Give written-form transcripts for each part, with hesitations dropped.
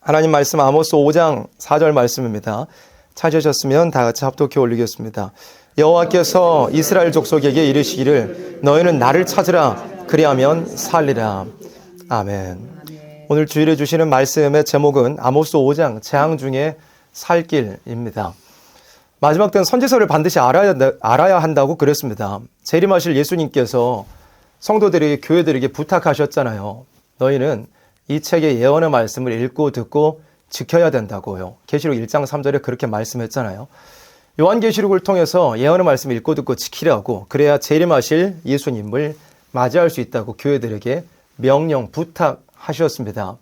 하나님 말씀 아모스 5장 4절 말씀입니다. 찾으셨으면 다 같이 합독해 올리겠습니다. 여호와께서 이스라엘 족속에게 이르시기를 너희는 나를 찾으라 그리하면 살리라. 아멘. 오늘 주일에 주시는 말씀의 제목은 아모스 5장 재앙 중에 살 길입니다. 마지막 때는 선지서를 반드시 알아야 한다고 그랬습니다. 재림하실 예수님께서 성도들에게 교회들에게 부탁하셨잖아요. 너희는 이 책의 예언의 말씀을 읽고 듣고 지켜야 된다고요. 계시록 1장 3절에 그렇게 말씀했잖아요. 요한계시록을 통해서 예언의 말씀을 읽고 듣고 지키라고, 그래야 재림하실 예수님을 맞이할 수 있다고 교회들에게 명령 부탁하셨습니다.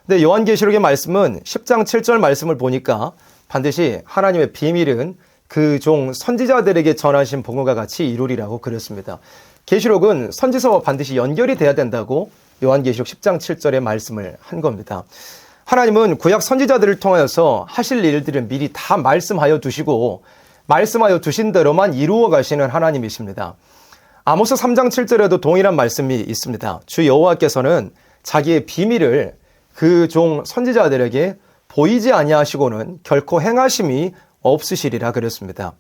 근데 요한계시록의 말씀은 10장 7절 말씀을 보니까 반드시 하나님의 비밀은 그 종 선지자들에게 전하신 복음과 같이 이루리라고 그랬습니다. 계시록은 선지서와 반드시 연결이 돼야 된다고 요한계시록 10장 7절에 말씀을 한 겁니다. 하나님은 구약 선지자들을 통하여서 하실 일들을 미리 다 말씀하여 두시고 말씀하여 두신 대로만 이루어 가시는 하나님이십니다. 아모스 3장 7절에도 동일한 말씀이 있습니다. 주 여호와께서는 자기의 비밀을 그 종 선지자들에게 보이지 아니하시고는 결코 행하심이 없으시리라 그랬습니다.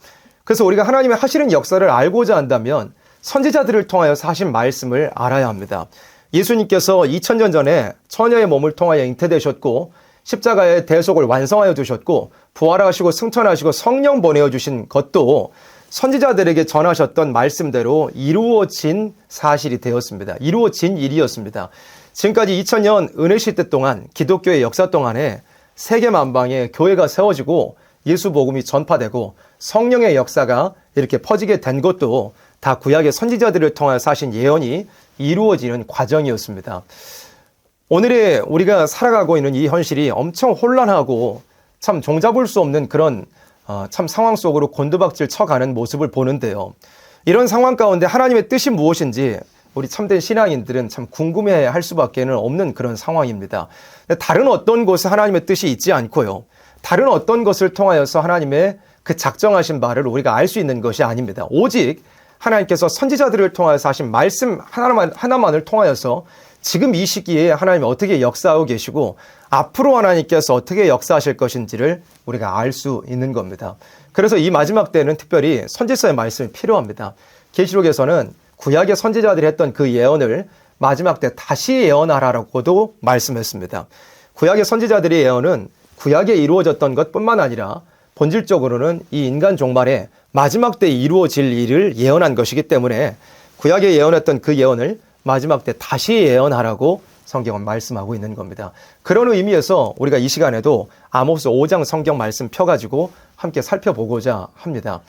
그래서 우리가 하나님의 하시는 역사를 알고자 한다면 선지자들을 통하여서 하신 말씀을 알아야 합니다. 예수님께서 2000년 전에 처녀의 몸을 통하여 잉태되셨고 십자가의 대속을 완성하여 두셨고 부활하시고 승천하시고 성령 보내어주신 것도 선지자들에게 전하셨던 말씀대로 이루어진 사실이 되었습니다. 이루어진 일이었습니다. 지금까지 2000년 은혜 시대 동안 기독교의 역사 동안에 세계 만방에 교회가 세워지고 예수 복음이 전파되고 성령의 역사가 이렇게 퍼지게 된 것도 다 구약의 선지자들을 통하여 하신 예언이 이루어지는 과정이었습니다. 오늘의 우리가 살아가고 있는 이 현실이 엄청 혼란하고 참 종잡을 수 없는 그런 참 상황 속으로 곤두박질 쳐가는 모습을 보는데요. 이런 상황 가운데 하나님의 뜻이 무엇인지 우리 참된 신앙인들은 참 궁금해할 수밖에 없는 그런 상황입니다. 다른 어떤 곳에 하나님의 뜻이 있지 않고요. 다른 어떤 것을 통하여서 하나님의 그 작정하신 바를 우리가 알 수 있는 것이 아닙니다. 오직 하나님께서 선지자들을 통하여서 하신 말씀 하나만을 통하여서 지금 이 시기에 하나님이 어떻게 역사하고 계시고 앞으로 하나님께서 어떻게 역사하실 것인지를 우리가 알 수 있는 겁니다. 그래서 이 마지막 때는 특별히 선지서의 말씀이 필요합니다. 계시록에서는 구약의 본지자들이 했던 그 예언을 마지막 때 다시 예언하라고도 말씀했습니다. 구약의 선지자들의 예언은 구약에 이루어졌던 것뿐만 아니라 본질적으로는 이 인간 종말에 마지막 때 이루어질 일을 예언한 것이기 때문에 구약에 예언했던 그 예언을 마지막 때 다시 예언하라고 성경은 말씀하고 있는 겁니다. 그런 의미에서 우리가 이 시간에도 아모스 5장 성경 말씀 펴가지고 함께 살펴보고자 합니다.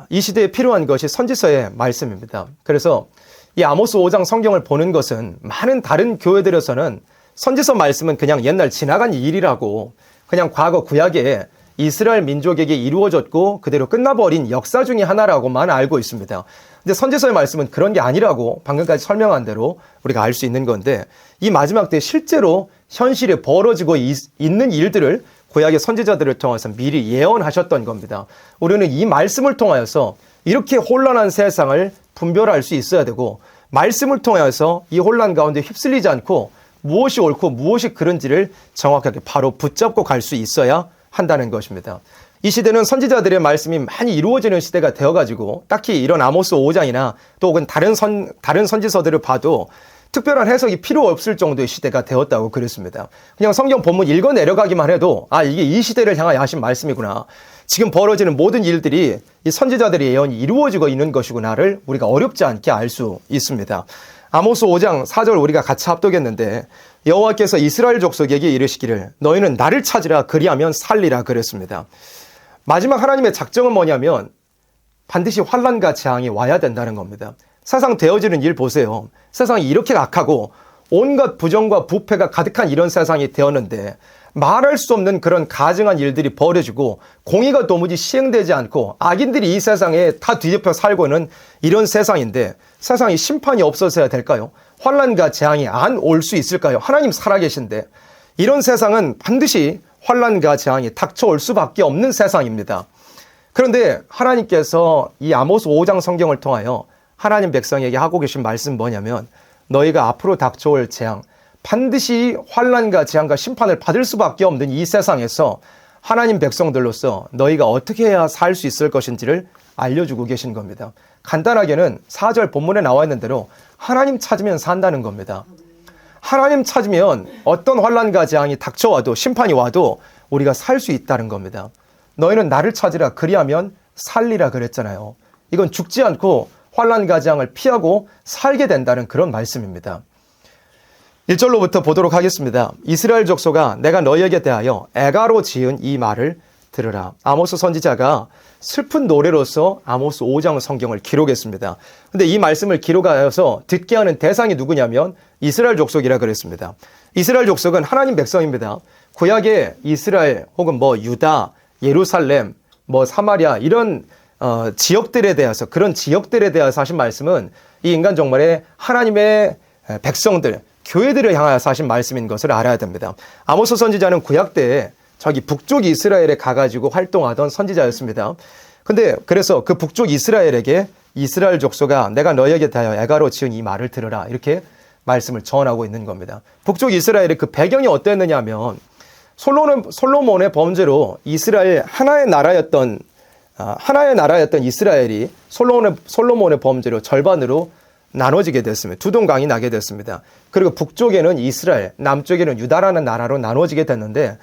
이 시대에 필요한 것이 선지서의 말씀입니다. 그래서 이 아모스 5장 성경을 보는 것은 많은 다른 교회들에서는 선지서 말씀은 그냥 옛날 지나간 일이라고, 그냥 과거 구약에 이스라엘 민족에게 이루어졌고 그대로 끝나버린 역사 중에 하나라고만 알고 있습니다. 근데 선지서의 말씀은 그런 게 아니라고 방금까지 설명한 대로 우리가 알 수 있는 건데, 이 마지막 때 실제로 현실에 벌어지고 있는 일들을 구약의 선지자들을 통해서 미리 예언하셨던 겁니다. 우리는 이 말씀을 통하여서 이렇게 혼란한 세상을 분별할 수 있어야 되고, 말씀을 통해서 이 혼란 가운데 휩쓸리지 않고 무엇이 옳고 무엇이 그른지를 정확하게 바로 붙잡고 갈 수 있어야 한다는 것입니다. 이 시대는 선지자들의 말씀이 많이 이루어지는 시대가 되어가지고 딱히 이런 아모스 5장이나 또 혹은 다른 선지서들을 봐도 특별한 해석이 필요 없을 정도의 시대가 되었다고 그랬습니다. 그냥 성경 본문 읽어 내려가기만 해도 이게 이 시대를 향하여 하신 말씀이구나, 지금 벌어지는 모든 일들이 이 선지자들의 예언이 이루어지고 있는 것이구나를 우리가 어렵지 않게 알 수 있습니다. 아모스 5장 4절 우리가 같이 합독했는데, 여호와께서 이스라엘 족속에게 이르시기를 너희는 나를 찾으라 그리하면 살리라 그랬습니다. 마지막 하나님의 작정은 뭐냐면 반드시 환난과 재앙이 와야 된다는 겁니다. 세상 되어지는 일 보세요. 세상이 이렇게 악하고 온갖 부정과 부패가 가득한 이런 세상이 되었는데 말할 수 없는 그런 가증한 일들이 벌어지고 공의가 도무지 시행되지 않고 악인들이 이 세상에 다 뒤집혀 살고 있는 이런 세상인데 세상이 심판이 없어서야 될까요? 환난과 재앙이 안 올 수 있을까요? 하나님 살아계신데 이런 세상은 반드시 환난과 재앙이 닥쳐올 수밖에 없는 세상입니다. 그런데 하나님께서 이 아모스 5장 성경을 통하여 하나님 백성에게 하고 계신 말씀은 뭐냐면 너희가 앞으로 닥쳐올 재앙, 반드시 환난과 재앙과 심판을 받을 수밖에 없는 이 세상에서 하나님 백성들로서 너희가 어떻게 해야 살 수 있을 것인지를 알려주고 계신 겁니다. 간단하게는 4절 본문에 나와 있는 대로 하나님 찾으면 산다는 겁니다. 하나님 찾으면 어떤 환난과 재앙이 닥쳐와도 심판이 와도 우리가 살 수 있다는 겁니다. 너희는 나를 찾으라 그리하면 살리라 그랬잖아요. 이건 죽지 않고 환난과 재앙을 피하고 살게 된다는 그런 말씀입니다. 1절로부터 보도록 하겠습니다. 이스라엘 족속아 내가 너희에게 대하여 애가로 지은 이 말을 들으라. 아모스 선지자가 슬픈 노래로서 아모스 5장 성경을 기록했습니다. 근데 이 말씀을 기록하여서 듣게 하는 대상이 누구냐면 이스라엘 족속이라 그랬습니다. 이스라엘 족속은 하나님 백성입니다. 구약의 이스라엘 혹은 유다, 예루살렘, 사마리아 이런 지역들에 대해서 그런 지역들에 대해서 하신 말씀은 이 인간 종말의 하나님의 백성들, 교회들을 향하여서 하신 말씀인 것을 알아야 됩니다. 아모스 선지자는 구약 때에 저기 북쪽 이스라엘에 가가지고 활동하던 선지자였습니다. 근데 그래서 그 북쪽 이스라엘에게 이스라엘 족속아 내가 너희에게 대하여 애가로 지은 이 말을 들으라 이렇게 말씀을 전하고 있는 겁니다. 북쪽 이스라엘의 그 배경이 어땠느냐 하면 솔로몬의 범죄로 이스라엘 하나의 나라였던 이스라엘이 솔로몬의 범죄로 절반으로 나눠지게 됐습니다. 두 동강이 나게 됐습니다. 그리고 북쪽에는 이스라엘, 남쪽에는 유다라는 나라로 나눠지게 됐는데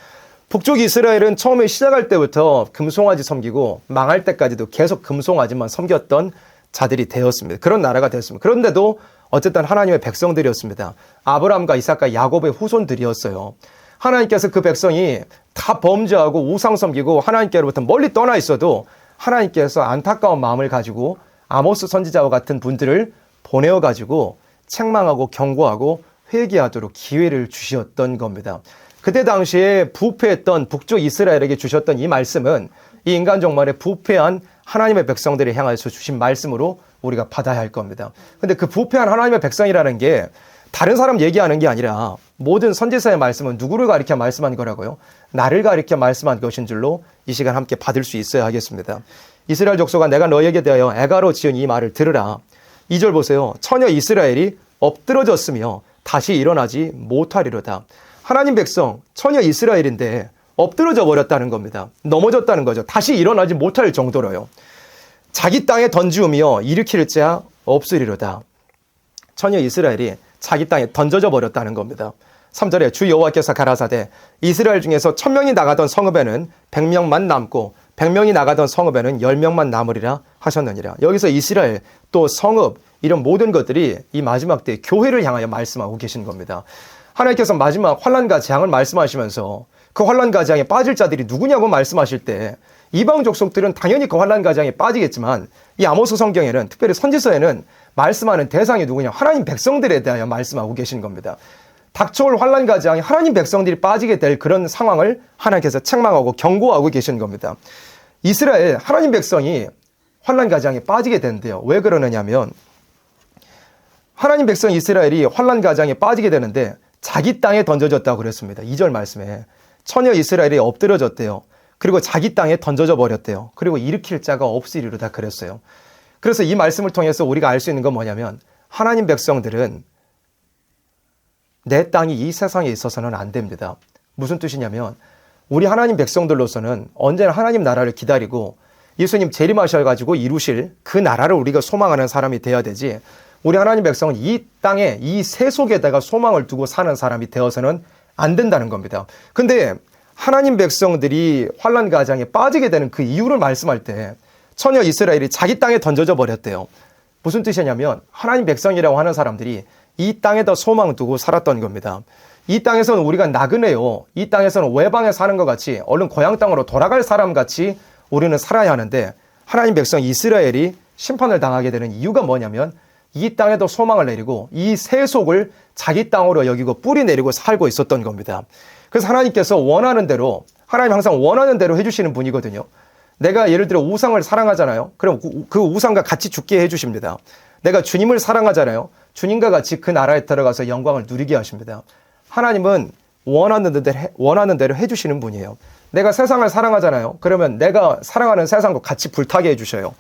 북쪽 이스라엘은 처음에 시작할 때부터 금송아지 섬기고 망할 때까지도 계속 금송아지만 섬겼던 자들이 되었습니다. 그런 나라가 됐습니다. 그런데도 어쨌든 하나님의 백성들이었습니다. 아브라함과 이삭과 야곱의 후손들이었어요. 하나님께서 그 백성이 다 범죄하고 우상 섬기고 하나님께로부터 멀리 떠나 있어도 하나님께서 안타까운 마음을 가지고 아모스 선지자와 같은 분들을 보내어가지고 책망하고 경고하고 회개하도록 기회를 주셨던 겁니다. 그때 당시에 부패했던 북쪽 이스라엘에게 주셨던 이 말씀은 이 인간 종말에 부패한 하나님의 백성들을 향해서 주신 말씀으로 우리가 받아야 할 겁니다. 근데 그 부패한 하나님의 백성이라는 게 다른 사람 얘기하는 게 아니라 모든 선지자의 말씀은 누구를 가리켜 말씀한 거라고요? 나를 가리켜 말씀한 것인 줄로 이 시간 함께 받을 수 있어야 하겠습니다. 이스라엘 족속아 내가 너희에게 대하여 애가로 지은 이 말을 들으라. 2절 보세요. 처녀 이스라엘이 엎드러졌으며 다시 일어나지 못하리로다. 하나님 백성 처녀 이스라엘인데 엎드러져 버렸다는 겁니다. 넘어졌다는 거죠. 다시 일어나지 못할 정도로요. 자기 땅에 던지우며 일으킬 자 없으리로다. 처녀 이스라엘이 자기 땅에 던져져 버렸다는 겁니다. 3절에 주 여호와께서 가라사대 이스라엘 중에서 1000명이 나가던 성읍에는 100명만 남고 100명이 나가던 성읍에는 10명만 남으리라 하셨느니라. 여기서 이스라엘 또 성읍 이런 모든 것들이 이 마지막 때 교회를 향하여 말씀하고 계신 겁니다. 하나님께서 마지막 환난과 재앙을 말씀하시면서 그 환난과 재앙에 빠질 자들이 누구냐고 말씀하실 때 이방 족속들은 당연히 그 환난과 재앙에 빠지겠지만 이 아모스 성경에는 특별히 선지서에는 말씀하는 대상이 누구냐 하나님 백성들에 대하여 말씀하고 계신 겁니다. 닥쳐올 환난과 재앙에 하나님 백성들이 빠지게 될 그런 상황을 하나님께서 책망하고 경고하고 계신 겁니다. 이스라엘 하나님 백성이 환난과 재앙에 빠지게 된대요. 왜 그러느냐면 하나님 백성 이스라엘이 환난과 재앙에 빠지게 되는데 자기 땅에 던져졌다고 그랬습니다. 2절 말씀에 처녀 이스라엘이 엎드려졌대요. 그리고 자기 땅에 던져져 버렸대요. 그리고 일으킬 자가 없으리로다 그랬어요. 그래서 이 말씀을 통해서 우리가 알 수 있는 건 뭐냐면 하나님 백성들은 내 땅이 이 세상에 있어서는 안 됩니다. 무슨 뜻이냐면 우리 하나님 백성들로서는 언제나 하나님 나라를 기다리고 예수님 재림하셔가지고 이루실 그 나라를 우리가 소망하는 사람이 되어야 되지 우리 하나님 백성은 이 땅에 이 세속에다가 소망을 두고 사는 사람이 되어서는 안 된다는 겁니다. 근데 하나님 백성들이 환난과 재앙에 빠지게 되는 그 이유를 말씀할 때 처녀 이스라엘이 자기 땅에 던져져 버렸대요. 무슨 뜻이냐면 하나님 백성이라고 하는 사람들이 이 땅에다 소망 두고 살았던 겁니다. 이 땅에서는 우리가 나그네요. 이 땅에서는 외방에 사는 것 같이 얼른 고향 땅으로 돌아갈 사람 같이 우리는 살아야 하는데 하나님 백성 이스라엘이 심판을 당하게 되는 이유가 뭐냐면 이 땅에도 소망을 내리고 이 세속을 자기 땅으로 여기고 뿌리 내리고 살고 있었던 겁니다. 그래서 하나님께서 원하는 대로 하나님 항상 원하는 대로 해주시는 분이거든요. 내가 예를 들어 우상을 사랑하잖아요. 그럼 그 우상과 같이 죽게 해주십니다. 내가 주님을 사랑하잖아요. 주님과 같이 그 나라에 들어가서 영광을 누리게 하십니다. 하나님은 원하는 대로 해주시는 분이에요. 내가 세상을 사랑하잖아요. 그러면 내가 사랑하는 세상과 같이 불타게 해주셔요.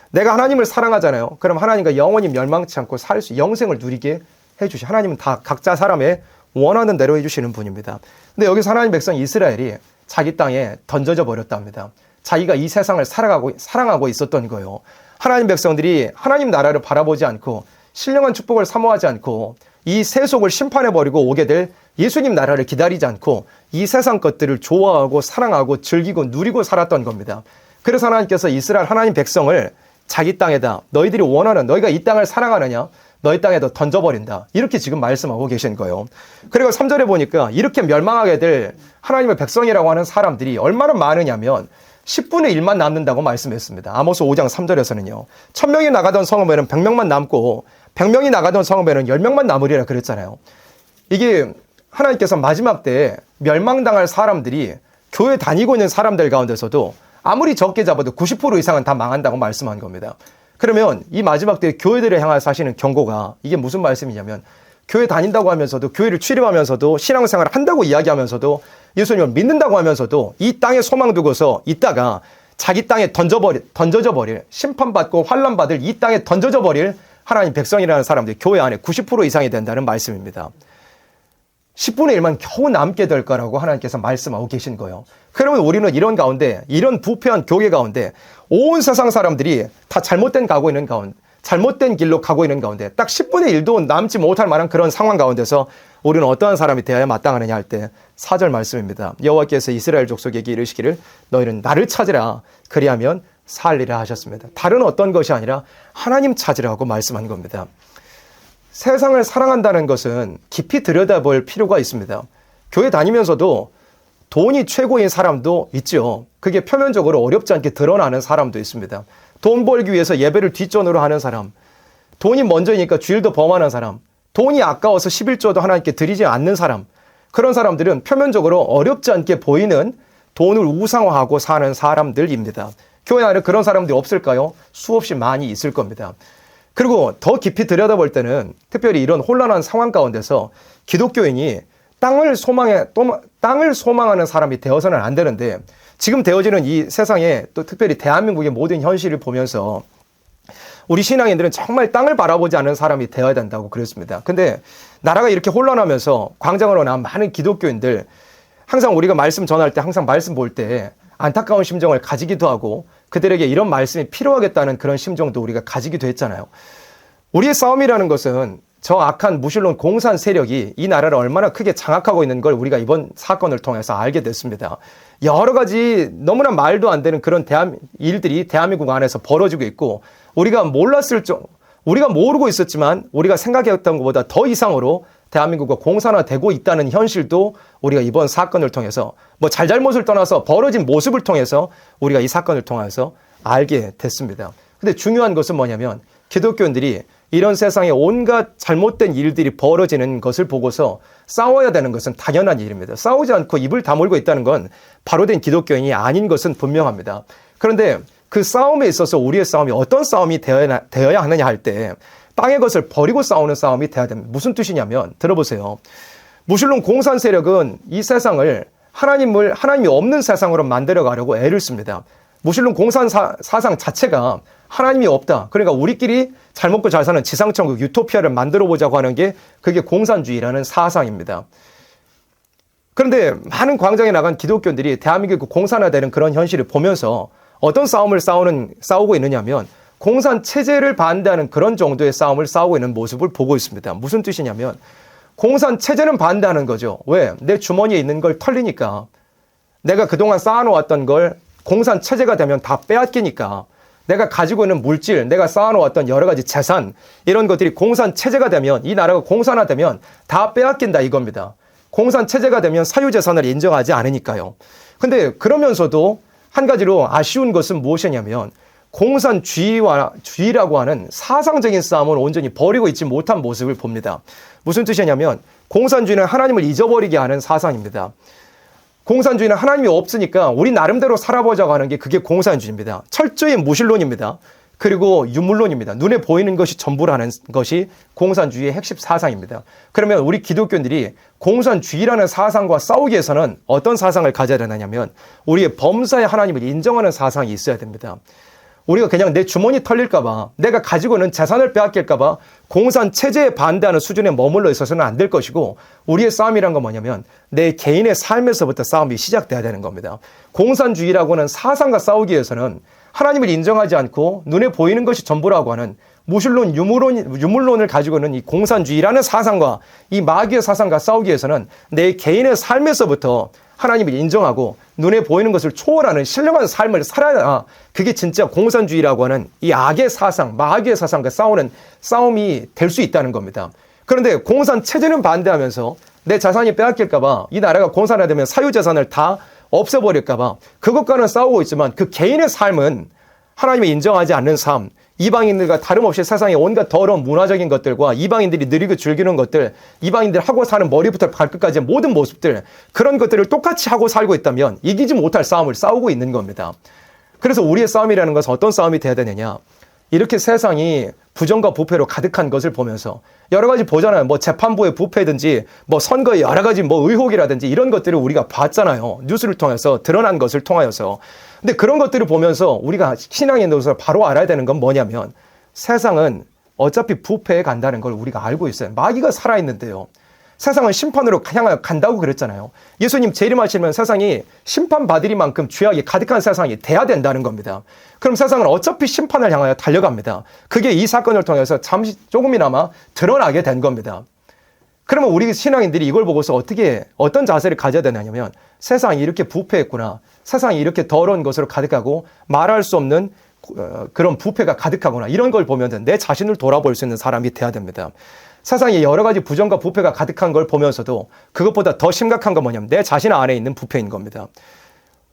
내가 하나님을 사랑하잖아요. 그럼 하나님과 영원히 멸망치 않고 영생을 누리게 해주시. 하나님은 다 각자 사람의 원하는 대로 해주시는 분입니다. 근데 여기서 하나님 백성 이스라엘이 자기 땅에 던져져 버렸답니다. 자기가 이 세상을 사랑하고 있었던 거예요. 하나님 백성들이 하나님 나라를 바라보지 않고 신령한 축복을 사모하지 않고 이 세속을 심판해버리고 오게 될 예수님 나라를 기다리지 않고 이 세상 것들을 좋아하고 사랑하고 즐기고 누리고 살았던 겁니다. 그래서 하나님께서 이스라엘 하나님 백성을 자기 땅에다 너희들이 원하는 너희가 이 땅을 사랑하느냐 너희 땅에다 던져버린다. 이렇게 지금 말씀하고 계신 거예요. 그리고 3절에 보니까 이렇게 멸망하게 될 하나님의 백성이라고 하는 사람들이 얼마나 많으냐면 10분의 1만 남는다고 말씀했습니다. 아모스 5장 3절에서는요. 1000명이 나가던 성읍에는 100명만 남고 100명이 나가던 성읍에는 10명만 남으리라 그랬잖아요. 이게 하나님께서 마지막 때에 멸망당할 사람들이 교회 다니고 있는 사람들 가운데서도 아무리 적게 잡아도 90% 이상은 다 망한다고 말씀한 겁니다. 그러면 이 마지막 때에 교회들을 향해서 하시는 경고가 이게 무슨 말씀이냐면 교회 다닌다고 하면서도 교회를 출입하면서도 신앙생활을 한다고 이야기하면서도 예수님을 믿는다고 하면서도 이 땅에 소망 두고서 있다가 자기 땅에 던져져 버릴 심판받고 환난받을 이 땅에 던져져 버릴 하나님 백성이라는 사람들이 교회 안에 90% 이상이 된다는 말씀입니다. 10분의 1만 겨우 남게 될 거라고 하나님께서 말씀하고 계신 거예요. 그러면 우리는 이런 가운데 이런 부패한 교회 가운데 온 세상 사람들이 다 잘못된 길로 가고 있는 가운데 딱 10분의 1도 남지 못할 만한 그런 상황 가운데서 우리는 어떠한 사람이 되어야 마땅하느냐 할 때 4절 말씀입니다. 여호와께서 이스라엘 족속에게 이르시기를 너희는 나를 찾으라 그리하면 살리라 하셨습니다. 다른 어떤 것이 아니라 하나님 찾으라고 말씀한 겁니다. 세상을 사랑한다는 것은 깊이 들여다볼 필요가 있습니다. 교회 다니면서도 돈이 최고인 사람도 있죠. 그게 표면적으로 어렵지 않게 드러나는 사람도 있습니다. 돈 벌기 위해서 예배를 뒷전으로 하는 사람, 돈이 먼저니까 주일도 범하는 사람, 돈이 아까워서 11조도 하나님께 드리지 않는 사람, 그런 사람들은 표면적으로 어렵지 않게 보이는 돈을 우상화하고 사는 사람들입니다. 교회 안에 그런 사람들이 없을까요? 수없이 많이 있을 겁니다. 그리고 더 깊이 들여다볼 때는 특별히 이런 혼란한 상황 가운데서 기독교인이 땅을 소망하는 사람이 되어서는 안 되는데 지금 되어지는 이 세상에 또 특별히 대한민국의 모든 현실을 보면서 우리 신앙인들은 정말 땅을 바라보지 않는 사람이 되어야 된다고 그랬습니다. 근데 나라가 이렇게 혼란하면서 광장으로 나온 많은 기독교인들 항상 우리가 말씀 전할 때 항상 말씀 볼 때 안타까운 심정을 가지기도 하고 그들에게 이런 말씀이 필요하겠다는 그런 심정도 우리가 가지기도 했잖아요. 우리의 싸움이라는 것은 저 악한 무신론 공산 세력이 이 나라를 얼마나 크게 장악하고 있는 걸 우리가 이번 사건을 통해서 알게 됐습니다. 여러 가지 너무나 말도 안 되는 그런 일들이 대한민국 안에서 벌어지고 있고 우리가 모르고 있었지만 우리가 생각했던 것보다 더 이상으로 대한민국과 공산화되고 있다는 현실도 우리가 이번 사건을 통해서 잘잘못을 떠나서 벌어진 모습을 통해서 우리가 이 사건을 통해서 알게 됐습니다. 근데 중요한 것은 뭐냐면 기독교인들이 이런 세상에 온갖 잘못된 일들이 벌어지는 것을 보고서 싸워야 되는 것은 당연한 일입니다. 싸우지 않고 입을 다물고 있다는 건 바로 된 기독교인이 아닌 것은 분명합니다. 그런데 그 싸움에 있어서 우리의 싸움이 어떤 싸움이 되어야 하느냐 할 때 땅의 것을 버리고 싸우는 싸움이 돼야 됩니다. 무슨 뜻이냐면 들어보세요. 무신론 공산 세력은 이 세상을 하나님이 없는 세상으로 만들어 가려고 애를 씁니다. 무신론 공산 사상 자체가 하나님이 없다. 그러니까 우리끼리 잘 먹고 잘 사는 지상천국 유토피아를 만들어 보자고 하는 게 그게 공산주의라는 사상입니다. 그런데 많은 광장에 나간 기독교인들이 대한민국 공산화되는 그런 현실을 보면서 어떤 싸움을 싸우고 있느냐면 공산 체제를 반대하는 그런 정도의 싸움을 싸우고 있는 모습을 보고 있습니다. 무슨 뜻이냐면 공산 체제는 반대하는 거죠. 왜? 내 주머니에 있는 걸 털리니까. 내가 그동안 쌓아놓았던 걸 공산 체제가 되면 다 빼앗기니까. 내가 가지고 있는 물질, 내가 쌓아놓았던 여러 가지 재산, 이런 것들이 공산 체제가 되면, 이 나라가 공산화되면 다 빼앗긴다 이겁니다. 공산 체제가 되면 사유재산을 인정하지 않으니까요. 근데 그러면서도 한 가지로 아쉬운 것은 무엇이냐면 공산주의라고 하는 사상적인 싸움을 온전히 버리고 있지 못한 모습을 봅니다. 무슨 뜻이냐면 공산주의는 하나님을 잊어버리게 하는 사상입니다. 공산주의는 하나님이 없으니까 우리 나름대로 살아보자고 하는 게 그게 공산주의입니다. 철저히 무신론입니다. 그리고 유물론입니다. 눈에 보이는 것이 전부라는 것이 공산주의의 핵심 사상입니다. 그러면 우리 기독교인들이 공산주의라는 사상과 싸우기 위해서는 어떤 사상을 가져야 되느냐면 우리의 범사의 하나님을 인정하는 사상이 있어야 됩니다. 우리가 그냥 내 주머니 털릴까봐, 내가 가지고 있는 재산을 빼앗길까봐 공산 체제에 반대하는 수준에 머물러 있어서는 안 될 것이고, 우리의 싸움이란 건 뭐냐면 내 개인의 삶에서부터 싸움이 시작돼야 되는 겁니다. 공산주의라고는 사상과 싸우기 위해서는 하나님을 인정하지 않고 눈에 보이는 것이 전부라고 하는 무신론, 유물론을 가지고 있는 이 공산주의라는 사상과 이 마귀의 사상과 싸우기 위해서는 내 개인의 삶에서부터 하나님을 인정하고 눈에 보이는 것을 초월하는 신령한 삶을 살아야, 그게 진짜 공산주의라고 하는 이 악의 사상, 마귀의 사상과 싸우는 싸움이 될 수 있다는 겁니다. 그런데 공산 체제는 반대하면서 내 자산이 빼앗길까봐, 이 나라가 공산화되면 사유재산을 다 없애버릴까봐 그것과는 싸우고 있지만, 그 개인의 삶은 하나님을 인정하지 않는 삶, 이방인들과 다름없이 세상의 온갖 더러운 문화적인 것들과 이방인들이 누리고 즐기는 것들, 이방인들 하고 사는 머리부터 발끝까지의 모든 모습들, 그런 것들을 똑같이 하고 살고 있다면 이기지 못할 싸움을 싸우고 있는 겁니다. 그래서 우리의 싸움이라는 것은 어떤 싸움이 돼야 되느냐, 이렇게 세상이 부정과 부패로 가득한 것을 보면서 여러 가지 보잖아요. 뭐 재판부의 부패든지 뭐 선거의 여러 가지 뭐 의혹이라든지 이런 것들을 우리가 봤잖아요. 뉴스를 통해서 드러난 것을 통하여서. 근데 그런 것들을 보면서 우리가 신앙의 노릇을 바로 알아야 되는 건 뭐냐면, 세상은 어차피 부패에 간다는 걸 우리가 알고 있어요. 마귀가 살아있는데요. 세상은 심판으로 간다고 그랬잖아요. 예수님 재림하시면 세상이 심판받으리 만큼 죄악이 가득한 세상이 돼야 된다는 겁니다. 그럼 세상은 어차피 심판을 향하여 달려갑니다. 그게 이 사건을 통해서 잠시 조금이나마 드러나게 된 겁니다. 그러면 우리 신앙인들이 이걸 보고서 어떤 자세를 가져야 되냐면, 세상이 이렇게 부패했구나, 세상이 이렇게 더러운 것으로 가득하고 말할 수 없는 그런 부패가 가득하구나, 이런 걸 보면 내 자신을 돌아볼 수 있는 사람이 돼야 됩니다. 세상에 여러 가지 부정과 부패가 가득한 걸 보면서도 그것보다 더 심각한 건 뭐냐면 내 자신 안에 있는 부패인 겁니다.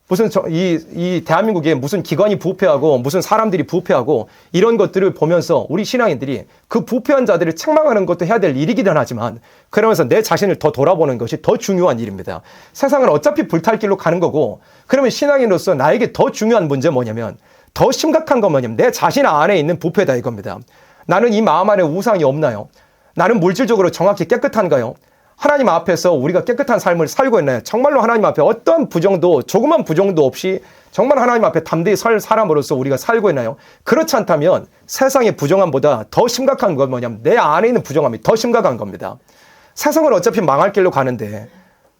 무슨 이 대한민국에 무슨 기관이 부패하고 무슨 사람들이 부패하고 이런 것들을 보면서 우리 신앙인들이 그 부패한 자들을 책망하는 것도 해야 될 일이기는 하지만, 그러면서 내 자신을 더 돌아보는 것이 더 중요한 일입니다. 세상은 어차피 불탈길로 가는 거고, 그러면 신앙인으로서 나에게 더 중요한 문제는 뭐냐면, 더 심각한 건 뭐냐면 내 자신 안에 있는 부패다 이겁니다. 나는 이 마음 안에 우상이 없나요? 나는 물질적으로 정확히 깨끗한가요? 하나님 앞에서 우리가 깨끗한 삶을 살고 있나요? 정말로 하나님 앞에 어떤 부정도, 조그만 부정도 없이 정말 하나님 앞에 담대히 살 사람으로서 우리가 살고 있나요? 그렇지 않다면 세상의 부정함보다 더 심각한 건 뭐냐면 내 안에 있는 부정함이 더 심각한 겁니다. 세상은 어차피 망할 길로 가는데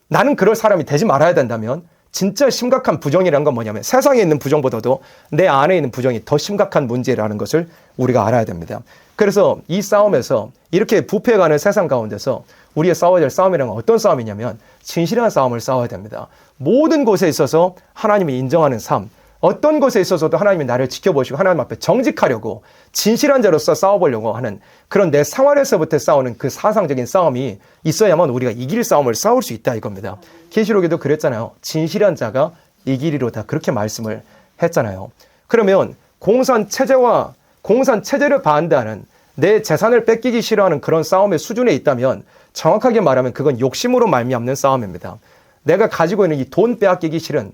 나는 그럴 사람이 되지 말아야 된다면, 진짜 심각한 부정이라는 건 뭐냐면 세상에 있는 부정보다도 내 안에 있는 부정이 더 심각한 문제라는 것을 우리가 알아야 됩니다. 그래서 이 싸움에서, 이렇게 부패해가는 세상 가운데서 우리의 싸워야 될 싸움이란 건 어떤 싸움이냐면 진실한 싸움을 싸워야 됩니다. 모든 곳에 있어서 하나님이 인정하는 삶, 어떤 곳에 있어서도 하나님이 나를 지켜보시고 하나님 앞에 정직하려고 진실한 자로서 싸워보려고 하는 그런 내 생활에서부터 싸우는 그 사상적인 싸움이 있어야만 우리가 이길 싸움을 싸울 수 있다 이겁니다. 계시록에도 그랬잖아요. 진실한 자가 이기리로다, 그렇게 말씀을 했잖아요. 그러면 공산 체제를 반대하는, 내 재산을 뺏기기 싫어하는 그런 싸움의 수준에 있다면 정확하게 말하면 그건 욕심으로 말미암는 싸움입니다. 내가 가지고 있는 이 돈 빼앗기기 싫은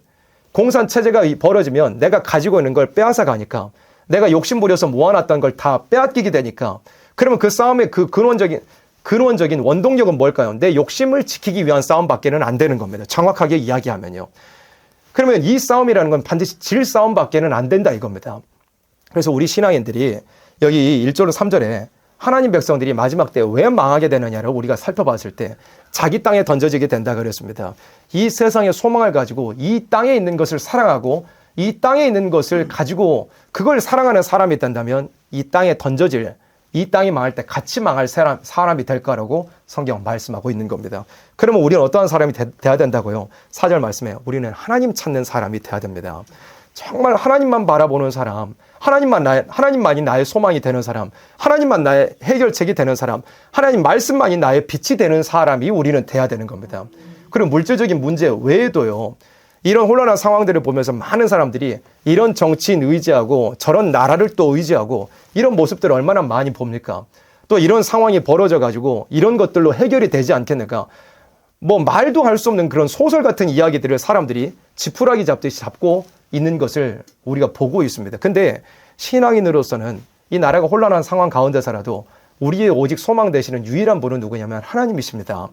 공산 체제가 벌어지면 내가 가지고 있는 걸 빼앗아 가니까, 내가 욕심 부려서 모아놨던 걸 다 빼앗기게 되니까, 그러면 그 싸움의 그 근원적인 원동력은 뭘까요? 내 욕심을 지키기 위한 싸움밖에는 안 되는 겁니다. 정확하게 이야기하면요. 그러면 이 싸움이라는 건 반드시 질 싸움밖에는 안 된다 이겁니다. 그래서 우리 신앙인들이 여기 1절 3절에 하나님 백성들이 마지막 때 왜 망하게 되느냐를 우리가 살펴봤을 때 자기 땅에 던져지게 된다 그랬습니다. 이 세상의 소망을 가지고 이 땅에 있는 것을 사랑하고 이 땅에 있는 것을 가지고 그걸 사랑하는 사람이 있다면 이 땅에 던져질, 이 땅이 망할 때 같이 망할 사람이 될 거라고 성경 말씀하고 있는 겁니다. 그러면 우리는 어떠한 사람이 돼야 된다고요? 4절 말씀에 우리는 하나님 찾는 사람이 돼야 됩니다. 정말 하나님만 바라보는 사람, 하나님만이 나의 소망이 되는 사람, 하나님만 나의 해결책이 되는 사람, 하나님 말씀만이 나의 빛이 되는 사람이 우리는 돼야 되는 겁니다. 그리고 물질적인 문제 외에도요, 이런 혼란한 상황들을 보면서 많은 사람들이 이런 정치인 의지하고 저런 나라를 또 의지하고 이런 모습들을 얼마나 많이 봅니까? 또 이런 상황이 벌어져 가지고 이런 것들로 해결이 되지 않겠는가? 뭐 말도 할 수 없는 그런 소설 같은 이야기들을 사람들이 지푸라기 잡듯이 잡고 있는 것을 우리가 보고 있습니다. 근데 신앙인으로서는 이 나라가 혼란한 상황 가운데서라도 우리의 오직 소망 되시는 유일한 분은 누구냐면 하나님이십니다.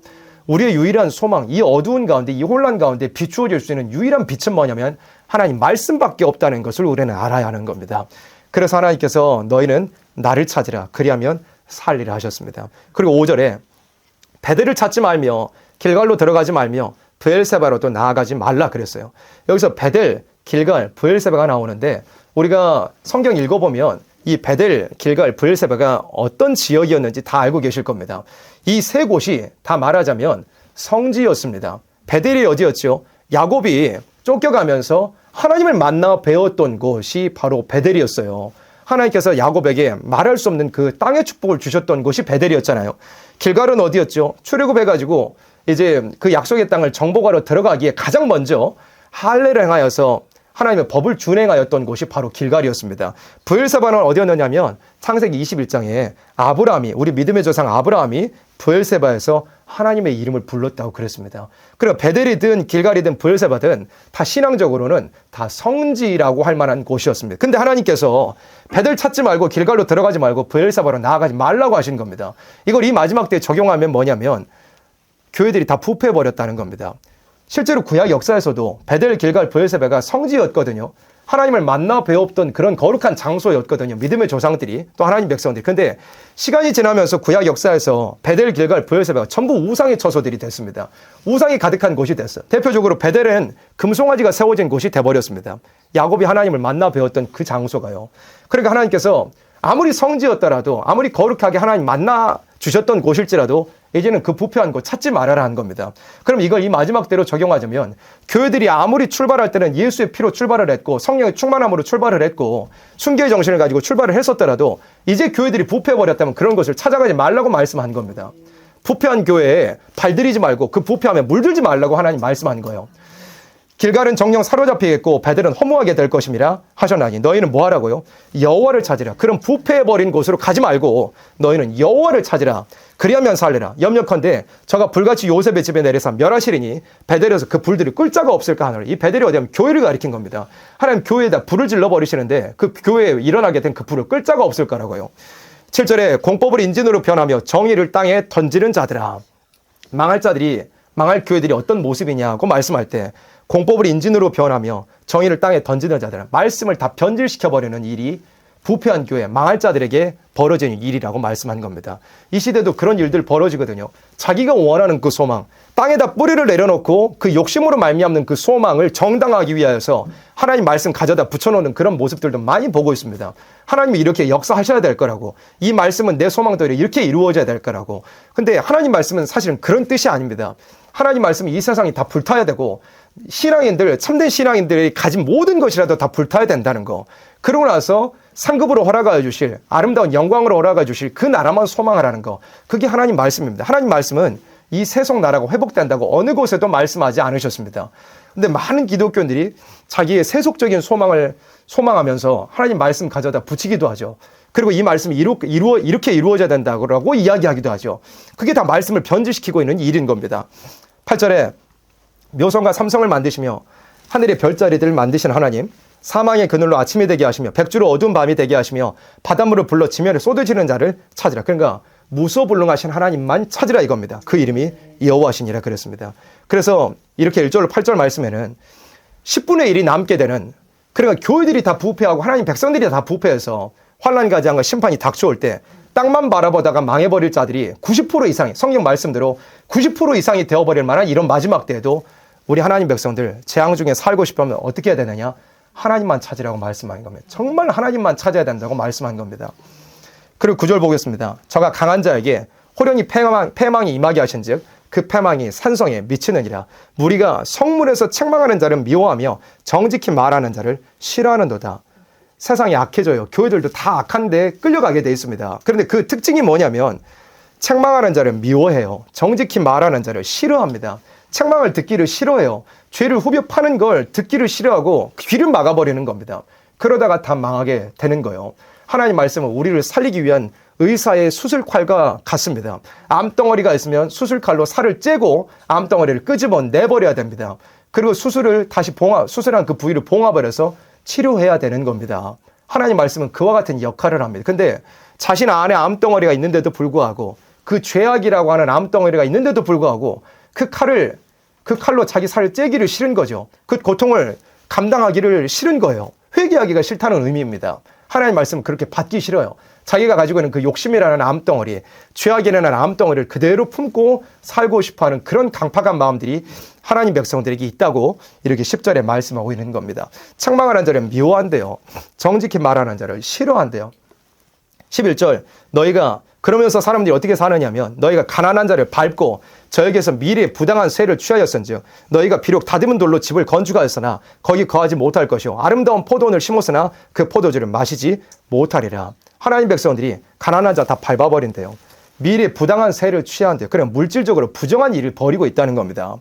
우리의 유일한 소망, 이 어두운 가운데, 이 혼란 가운데 비추어질 수 있는 유일한 빛은 뭐냐면 하나님 말씀밖에 없다는 것을 우리는 알아야 하는 겁니다. 그래서 하나님께서 너희는 나를 찾으라 그리하면 살리라 하셨습니다. 그리고 5절에 베델을 찾지 말며 길갈로 들어가지 말며 브엘세바로 또 나아가지 말라 그랬어요. 여기서 베델, 길갈, 브엘세바가 나오는데 우리가 성경 읽어보면 이 베델, 길갈, 브엘세바가 어떤 지역이었는지 다 알고 계실 겁니다. 이 세 곳이 다 말하자면 성지였습니다. 베델이 어디였죠? 야곱이 쫓겨가면서 하나님을 만나 배웠던 곳이 바로 베델이었어요. 하나님께서 야곱에게 말할 수 없는 그 땅의 축복을 주셨던 곳이 베델이었잖아요. 길갈은 어디였죠? 출애굽해가지고 이제 그 약속의 땅을 정복하러 들어가기에 가장 먼저 할례를 행하여서 하나님의 법을 준행하였던 곳이 바로 길갈이었습니다. 브엘세바는 어디였느냐면 창세기 21장에 아브라함이, 우리 믿음의 조상 아브라함이 브엘세바에서 하나님의 이름을 불렀다고 그랬습니다. 그리고 베델이든 길갈이든 브엘세바든 다 신앙적으로는 다 성지라고 할 만한 곳이었습니다. 근데 하나님께서 베델 찾지 말고 길갈로 들어가지 말고 브엘세바로 나아가지 말라고 하신 겁니다. 이걸 이 마지막 때에 적용하면 뭐냐면 교회들이 다 부패해버렸다는 겁니다. 실제로 구약 역사에서도 베델, 길갈, 브엘세바가 성지였거든요. 하나님을 만나 배웠던 그런 거룩한 장소였거든요. 믿음의 조상들이, 또 하나님 백성들이. 근데 시간이 지나면서 구약 역사에서 베델, 길갈, 브엘세바가 전부 우상의 처소들이 됐습니다. 우상이 가득한 곳이 됐어요. 대표적으로 베델은 금송아지가 세워진 곳이 돼버렸습니다. 야곱이 하나님을 만나 배웠던 그 장소가요. 그러니까 하나님께서 아무리 성지였더라도, 아무리 거룩하게 하나님 만나 주셨던 곳일지라도 이제는 그 부패한 곳 찾지 말아라 한 겁니다. 그럼 이걸 이 마지막 때로 적용하자면 교회들이 아무리 출발할 때는 예수의 피로 출발을 했고 성령의 충만함으로 출발을 했고 순교의 정신을 가지고 출발을 했었더라도 이제 교회들이 부패해버렸다면 그런 것을 찾아가지 말라고 말씀한 겁니다. 부패한 교회에 발들이지 말고 그 부패함에 물들지 말라고 하나님 말씀한 거예요. 길갈은 정령 사로잡히겠고 베델은 허무하게 될 것임이라 하셨나니 너희는 뭐 하라고요? 여호와를 찾으라. 그럼 부패해버린 곳으로 가지 말고 너희는 여호와를 찾으라. 그리하면 살리라. 염려컨대 저가 불같이 요셉의 집에 내려서 멸하시리니 베델에서 그 불들이 끌 자가 없을까 하노라. 이 베델이 어디냐면 교회를 가리킨 겁니다. 하나님 교회에다 불을 질러버리시는데 그 교회에 일어나게 된 그 불을 끌 자가 없을 거라고요. 7절에 공법을 인진으로 변하며 정의를 땅에 던지는 자들아. 망할 자들이, 망할 교회들이 어떤 모습이냐고 말씀할 때 공법을 인진으로 변하며 정의를 땅에 던지는 자들은 말씀을 다 변질시켜버리는 일이 부패한 교회, 망할 자들에게 벌어지는 일이라고 말씀한 겁니다. 이 시대도 그런 일들 벌어지거든요. 자기가 원하는 그 소망, 땅에다 뿌리를 내려놓고 그 욕심으로 말미암는 그 소망을 정당하기 위하여서 하나님 말씀 가져다 붙여놓는 그런 모습들도 많이 보고 있습니다. 하나님이 이렇게 역사하셔야 될 거라고, 이 말씀은 내 소망들이 이렇게 이루어져야 될 거라고. 근데 하나님 말씀은 사실은 그런 뜻이 아닙니다. 하나님 말씀은 이 세상이 다 불타야 되고 신앙인들, 참된 신앙인들이 가진 모든 것이라도 다 불타야 된다는 거. 그러고 나서 상급으로 허락하여 주실, 아름다운 영광으로 허락하여 주실 그 나라만 소망하라는 거. 그게 하나님 말씀입니다. 하나님 말씀은 이 세속 나라가 회복된다고 어느 곳에도 말씀하지 않으셨습니다. 근데 많은 기독교인들이 자기의 세속적인 소망을 소망하면서 하나님 말씀 가져다 붙이기도 하죠. 그리고 이 말씀이 이렇게 이루어져야 된다고 이야기하기도 하죠. 그게 다 말씀을 변질시키고 있는 일인 겁니다. 8절에 묘성과 삼성을 만드시며 하늘의 별자리들을 만드신 하나님, 사망의 그늘로 아침이 되게 하시며 백주로 어두운 밤이 되게 하시며 바닷물을 불러 지면에 쏟아지는 자를 찾으라. 그러니까 무소불능하신 하나님만 찾으라 이겁니다. 그 이름이 여호와시니라 그랬습니다. 그래서 이렇게 1절 8절 말씀에는 10분의 1이 남게 되는, 그러니까 교회들이 다 부패하고 하나님 백성들이 다 부패해서 환난 가지한과 심판이 닥쳐올 때 땅만 바라보다가 망해버릴 자들이 90% 이상이, 성경 말씀대로 90% 이상이 되어버릴 만한 이런 마지막 때에도 우리 하나님 백성들 재앙 중에 살고 싶으면 어떻게 해야 되느냐? 하나님만 찾으라고 말씀한 겁니다. 정말 하나님만 찾아야 된다고 말씀한 겁니다. 그리고 9절 보겠습니다. 저가 강한 자에게 호련히 패망이 임하게 하신 즉 그 패망이 산성에 미치느니라. 무리가 성문에서 책망하는 자를 미워하며 정직히 말하는 자를 싫어하는도다. 세상이 악해져요. 교회들도 다 악한데 끌려가게 돼 있습니다. 그런데 그 특징이 뭐냐면 책망하는 자를 미워해요. 정직히 말하는 자를 싫어합니다. 책망을 듣기를 싫어해요. 죄를 후벼 파는 걸 듣기를 싫어하고 귀를 막아버리는 겁니다. 그러다가 다 망하게 되는 거예요. 하나님 말씀은 우리를 살리기 위한 의사의 수술칼과 같습니다. 암덩어리가 있으면 수술칼로 살을 째고 암덩어리를 끄집어 내버려야 됩니다. 그리고 수술을 다시 수술한 그 부위를 봉합해서 치료해야 되는 겁니다. 하나님 말씀은 그와 같은 역할을 합니다. 근데 자신 안에 암덩어리가 있는데도 불구하고, 그 죄악이라고 하는 암덩어리가 있는데도 불구하고 그 칼로 자기 살을 째기를 싫은 거죠. 그 고통을 감당하기를 싫은 거예요. 회개하기가 싫다는 의미입니다. 하나님 말씀은 그렇게 받기 싫어요. 자기가 가지고 있는 그 욕심이라는 암덩어리, 죄악이라는 암덩어리를 그대로 품고 살고 싶어하는 그런 강팍한 마음들이 하나님 백성들에게 있다고 이렇게 10절에 말씀하고 있는 겁니다. 책망하는 자를 미워한대요. 정직히 말하는 자를 싫어한대요. 11절, 너희가 그러면서 사람들이 어떻게 사느냐면 너희가 가난한 자를 밟고 저에게서 미래의 부당한 쇠를 취하였은즉 너희가 비록 다듬은 돌로 집을 건축하였으나 거기 거하지 못할 것이요 아름다운 포도원을 심었으나 그 포도주를 마시지 못하리라. 하나님 백성들이 가난한 자 다 밟아버린대요. 미래의 부당한 쇠를 취한대요. 그냥 물질적으로 부정한 일을 벌이고 있다는 겁니다.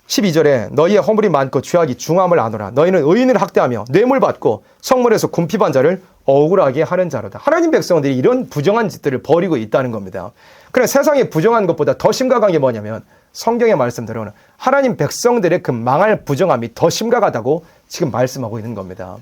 12절에 너희의 허물이 많고 죄악이 중함을 아노라. 너희는 의인을 학대하며 뇌물 받고 성문에서 궁핍한 자를 억울하게 하는 자로다. 하나님 백성들이 이런 부정한 짓들을 벌이고 있다는 겁니다. 그래 세상에 부정한 것보다 더 심각한 게 뭐냐면 성경의 말씀대로는 하나님 백성들의 그 망할 부정함이 더 심각하다고 지금 말씀하고 있는 겁니다.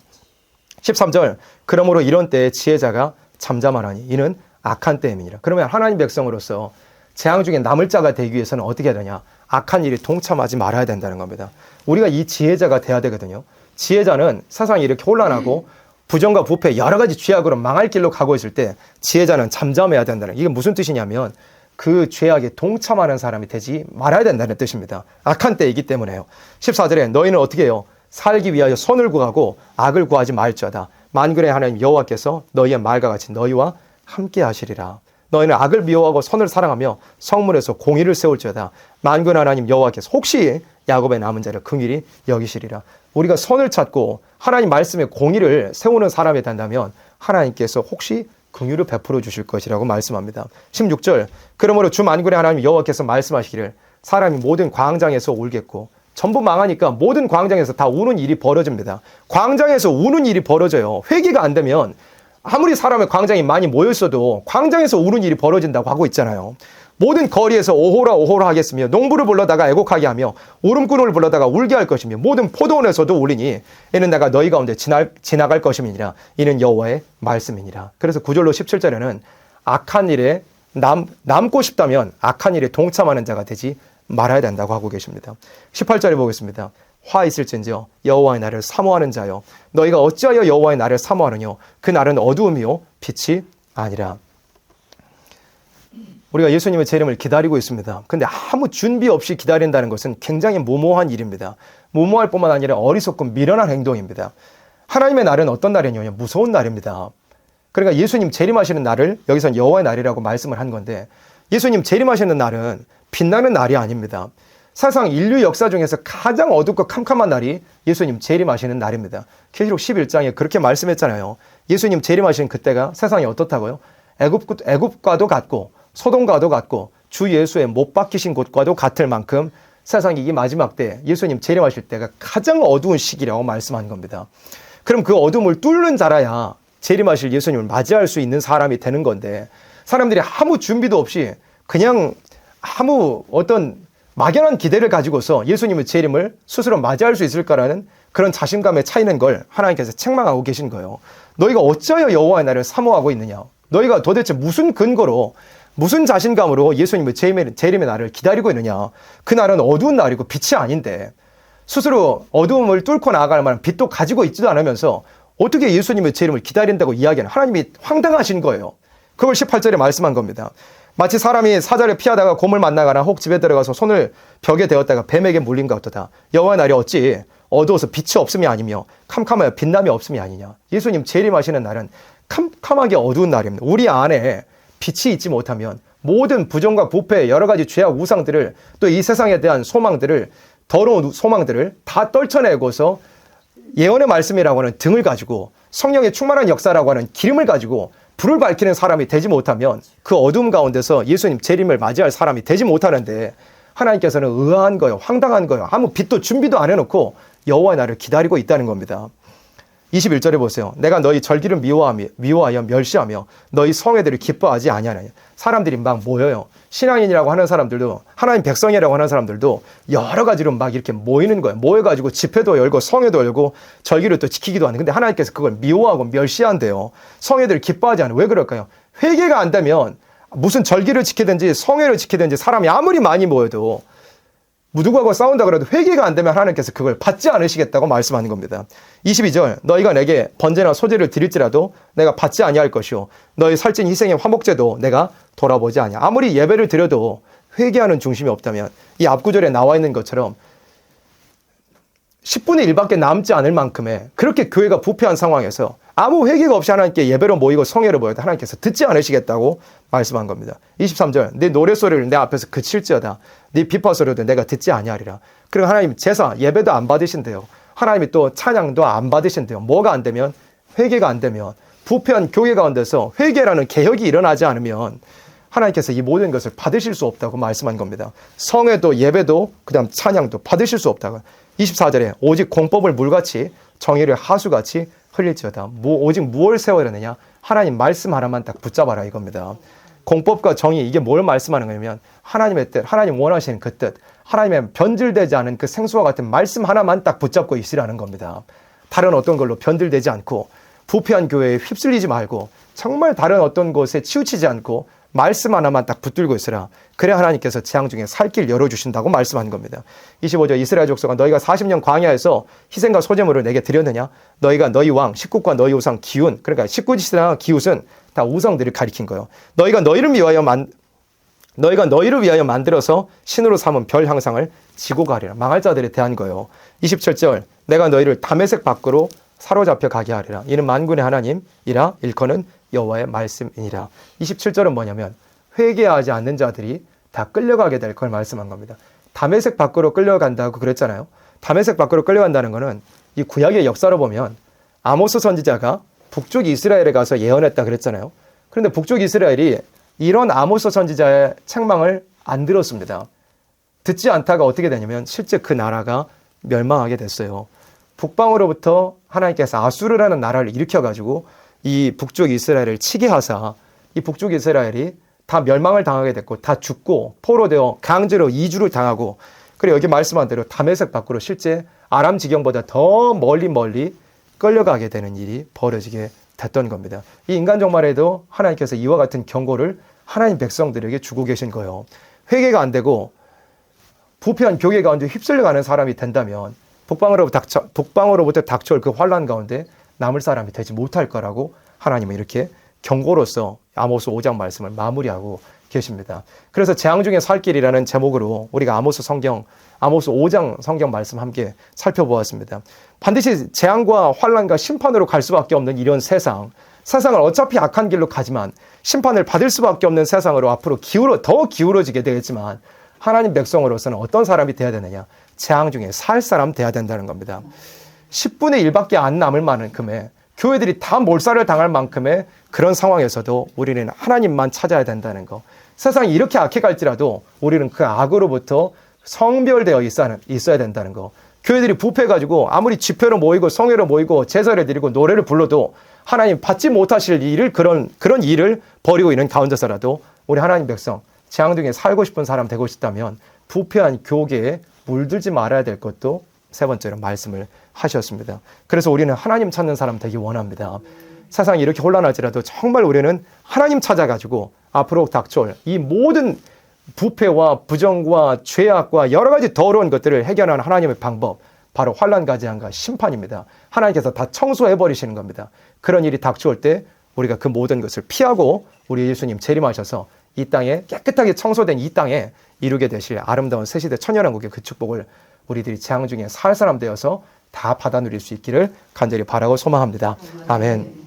13절, 그러므로 이런 때에 지혜자가 잠잠하라니 이는 악한 때임이니라. 그러면 하나님 백성으로서 재앙 중에 남을 자가 되기 위해서는 어떻게 해야 되냐? 악한 일에 동참하지 말아야 된다는 겁니다. 우리가 이 지혜자가 돼야 되거든요. 지혜자는 세상이 이렇게 혼란하고 부정과 부패 여러 가지 죄악으로 망할 길로 가고 있을 때 지혜자는 잠잠해야 된다는, 이게 무슨 뜻이냐면 그 죄악에 동참하는 사람이 되지 말아야 된다는 뜻입니다. 악한 때이기 때문에요. 14절에 너희는 어떻게 해요? 살기 위하여 선을 구하고 악을 구하지 말지어다. 만군의 하나님 여호와께서 너희의 말과 같이 너희와 함께 하시리라. 너희는 악을 미워하고 선을 사랑하며 성문에서 공의를 세울지어다. 만군의 하나님 여호와께서 혹시 야곱의 남은 자를 긍휼히 여기시리라. 우리가 선을 찾고 하나님 말씀에 공의를 세우는 사람이 된다면 하나님께서 혹시 긍휼을 베풀어 주실 것이라고 말씀합니다. 16절, 그러므로 주 만군의 하나님 여호와께서 말씀하시기를 사람이 모든 광장에서 울겠고, 전부 망하니까 모든 광장에서 다 우는 일이 벌어집니다. 광장에서 우는 일이 벌어져요. 회개가 안 되면 아무리 사람의 광장이 많이 모였어도 광장에서 우는 일이 벌어진다고 하고 있잖아요. 모든 거리에서 오호라 오호라 하겠으며 농부를 불러다가 애곡하게 하며 울음꾼을 불러다가 울게 할 것이며 모든 포도원에서도 울리니 이는 내가 너희 가운데 지나갈 것임이니라. 이는 여호와의 말씀이니라. 그래서 9절로 17절에는 악한 일에 남고 싶다면 악한 일에 동참하는 자가 되지 말아야 된다고 하고 계십니다. 18절에 보겠습니다. 화 있을진지요 여호와의 날을 사모하는 자여 너희가 어찌하여 여호와의 날을 사모하느뇨 그 날은 어두움이요 빛이 아니라. 우리가 예수님의 재림을 기다리고 있습니다. 근데 아무 준비 없이 기다린다는 것은 굉장히 무모한 일입니다. 무모할 뿐만 아니라 어리석고 미련한 행동입니다. 하나님의 날은 어떤 날이냐면 무서운 날입니다. 그러니까 예수님 재림하시는 날을 여기서는 여호와의 날이라고 말씀을 한 건데 예수님 재림하시는 날은 빛나는 날이 아닙니다. 사상 인류 역사 중에서 가장 어둡고 캄캄한 날이 예수님 재림하시는 날입니다. 계시록 11장에 그렇게 말씀했잖아요. 예수님 재림하시는 그때가 세상이 어떻다고요? 애굽과도 같고 소돔과도 같고 주 예수의 못 박히신 곳과도 같을 만큼 세상이 이 마지막 때 예수님 재림하실 때가 가장 어두운 시기라고 말씀한 겁니다. 그럼 그 어둠을 뚫는 자라야 재림하실 예수님을 맞이할 수 있는 사람이 되는 건데 사람들이 아무 준비도 없이 그냥 아무 어떤 막연한 기대를 가지고서 예수님의 재림을 스스로 맞이할 수 있을까라는 그런 자신감에 차이는 걸 하나님께서 책망하고 계신 거예요. 너희가 어찌하여 여호와의 날을 사모하고 있느냐? 너희가 도대체 무슨 근거로 무슨 자신감으로 예수님의 재림의 날을 기다리고 있느냐? 그 날은 어두운 날이고 빛이 아닌데 스스로 어두움을 뚫고 나아갈 만한 빛도 가지고 있지도 않으면서 어떻게 예수님의 재림을 기다린다고 이야기하는 하나님이 황당하신 거예요. 그걸 18절에 말씀한 겁니다. 마치 사람이 사자를 피하다가 곰을 만나거나 혹 집에 들어가서 손을 벽에 대었다가 뱀에게 물린 것 같도다. 여호와의 날이 어찌 어두워서 빛이 없음이 아니며 캄캄하여 빛남이 없음이 아니냐. 예수님 재림하시는 날은 캄캄하게 어두운 날입니다. 우리 안에 빛이 있지 못하면 모든 부정과 부패 여러 가지 죄악 우상들을 또 이 세상에 대한 소망들을 더러운 소망들을 다 떨쳐내고서 예언의 말씀이라고 하는 등을 가지고 성령의 충만한 역사라고 하는 기름을 가지고 불을 밝히는 사람이 되지 못하면 그 어두움 가운데서 예수님 재림을 맞이할 사람이 되지 못하는데 하나님께서는 의아한 거예요. 황당한 거예요. 아무 빛도 준비도 안 해놓고 여호와의 날을 기다리고 있다는 겁니다. 21절에 보세요. 내가 너희 절기를 미워하여 멸시하며 너희 성회들을 기뻐하지 아니하느냐. 사람들이 막 모여요. 신앙인이라고 하는 사람들도 하나님 백성이라고 하는 사람들도 여러 가지로 막 이렇게 모이는 거예요. 모여가지고 집회도 열고 성회도 열고 절기를 또 지키기도 하는. 근데 하나님께서 그걸 미워하고 멸시한대요. 성회들을 기뻐하지 않아요. 왜 그럴까요? 회개가 안 되면 무슨 절기를 지키든지 성회를 지키든지 사람이 아무리 많이 모여도 누구하고 싸운다 그래도 회개가 안 되면 하나님께서 그걸 받지 않으시겠다고 말씀하는 겁니다. 22절 너희가 내게 번제나 소제를 드릴지라도 내가 받지 아니할 것이요 너희 살찐 희생의 화목제도 내가 돌아보지 아니하. 아무리 예배를 드려도 회개하는 중심이 없다면 이 앞구절에 나와 있는 것처럼 10분의 1밖에 남지 않을 만큼의 그렇게 교회가 부패한 상황에서 아무 회개가 없이 하나님께 예배로 모이고 성회로 모여도 하나님께서 듣지 않으시겠다고 말씀한 겁니다. 23절 네 노래소리를 내 앞에서 그칠지어다 네 비파소리도 내가 듣지 아니하리라. 그리고 하나님 제사 예배도 안 받으신대요. 하나님이 또 찬양도 안 받으신대요. 뭐가 안 되면 회개가 안 되면 부패한 교회 가운데서 회개라는 개혁이 일어나지 않으면 하나님께서 이 모든 것을 받으실 수 없다고 말씀한 겁니다. 성회도 예배도 그다음 찬양도 받으실 수 없다고. 24절에 오직 공법을 물같이 정의를 하수같이 흘릴지어다. 오직 무엇을 세워야 되느냐? 하나님 말씀 하나만 딱 붙잡아라 이겁니다. 공법과 정의 이게 뭘 말씀하는 거냐면 하나님의 뜻, 하나님 원하시는 그 뜻, 하나님의 변질되지 않은 그 생수와 같은 말씀 하나만 딱 붙잡고 있으라는 겁니다. 다른 어떤 걸로 변질되지 않고 부패한 교회에 휩쓸리지 말고 정말 다른 어떤 곳에 치우치지 않고 말씀 하나만 딱 붙들고 있으라. 그래야 하나님께서 재앙 중에 살 길 열어주신다고 말씀하는 겁니다. 25절 이스라엘 족속아 너희가 40년 광야에서 희생과 소제물을 내게 드렸느냐? 너희가 너희 왕, 식국과 너희 우상, 기운 그러니까 식구짓이나 기웃은 다 우상들을 가리킨 거예요. 너희가 너희를 위하여 만들어서 신으로 삼은 별 형상을 지고 가리라. 망할 자들에 대한 거예요. 27절 내가 너희를 다메섹 밖으로 사로잡혀 가게 하리라. 이는 만군의 하나님이라 일컫는 여호와의 말씀이니라. 27절은 뭐냐면 회개하지 않는 자들이 다 끌려가게 될 걸 말씀한 겁니다. 다메섹 밖으로 끌려간다고 그랬잖아요. 다메섹 밖으로 끌려간다는 것은 이 구약의 역사로 보면 아모스 선지자가 북쪽 이스라엘에 가서 예언했다 그랬잖아요. 그런데 북쪽 이스라엘이 이런 아모스 선지자의 책망을 안 들었습니다. 듣지 않다가 어떻게 되냐면 실제 그 나라가 멸망하게 됐어요. 북방으로부터 하나님께서 아수르라는 나라를 일으켜가지고 이 북쪽 이스라엘을 치게 하사 이 북쪽 이스라엘이 다 멸망을 당하게 됐고 다 죽고 포로되어 강제로 이주를 당하고 그리고 여기 말씀한 대로 다메섹 밖으로 실제 아람 지경보다 더 멀리 끌려가게 되는 일이 벌어지게 됐던 겁니다. 이 인간 종말에도 하나님께서 이와 같은 경고를 하나님 백성들에게 주고 계신 거예요. 회개가 안 되고 부패한 교회 가운데 휩쓸려가는 사람이 된다면 북방으로부터 닥쳐올 그 환란 가운데 남을 사람이 되지 못할 거라고 하나님은 이렇게 경고로서 아모스 5장 말씀을 마무리하고 계십니다. 그래서 재앙 중에 살 길이라는 제목으로 우리가 아모스 5장 성경 말씀 함께 살펴보았습니다. 반드시 재앙과 환란과 심판으로 갈 수밖에 없는 이런 세상을 어차피 악한 길로 가지만 심판을 받을 수밖에 없는 세상으로 앞으로 더 기울어지게 되겠지만 하나님 백성으로서는 어떤 사람이 돼야 되느냐? 재앙 중에 살 사람 돼야 된다는 겁니다. 10분의 1밖에 안 남을 만큼의 교회들이 다 몰살을 당할 만큼의 그런 상황에서도 우리는 하나님만 찾아야 된다는 거. 세상이 이렇게 악해갈지라도 우리는 그 악으로부터 성별되어 있어야 된다는 거. 교회들이 부패해가지고 아무리 집회로 모이고 성회로 모이고 제사를 드리고 노래를 불러도 하나님 받지 못하실 일을 그런 일을 벌이고 있는 가운데서라도 우리 하나님 백성 재앙 중에 살고 싶은 사람 되고 싶다면 부패한 교계에 물들지 말아야 될 것도 세 번째로 말씀을 하셨습니다. 그래서 우리는 하나님 찾는 사람 되기 원합니다. 세상이 이렇게 혼란할지라도 정말 우리는 하나님 찾아가지고 앞으로 닥쳐올 이 모든 부패와 부정과 죄악과 여러 가지 더러운 것들을 해결하는 하나님의 방법, 바로 환난과 재앙과 심판입니다. 하나님께서 다 청소해버리시는 겁니다. 그런 일이 닥쳐올 때 우리가 그 모든 것을 피하고 우리 예수님 재림하셔서 이 땅에 깨끗하게 청소된 이 땅에 이루게 되실 아름다운 새시대 천년왕국의 그 축복을 우리들이 재앙 중에 살 사람 되어서 다 받아 누릴 수 있기를 간절히 바라고 소망합니다. 아멘.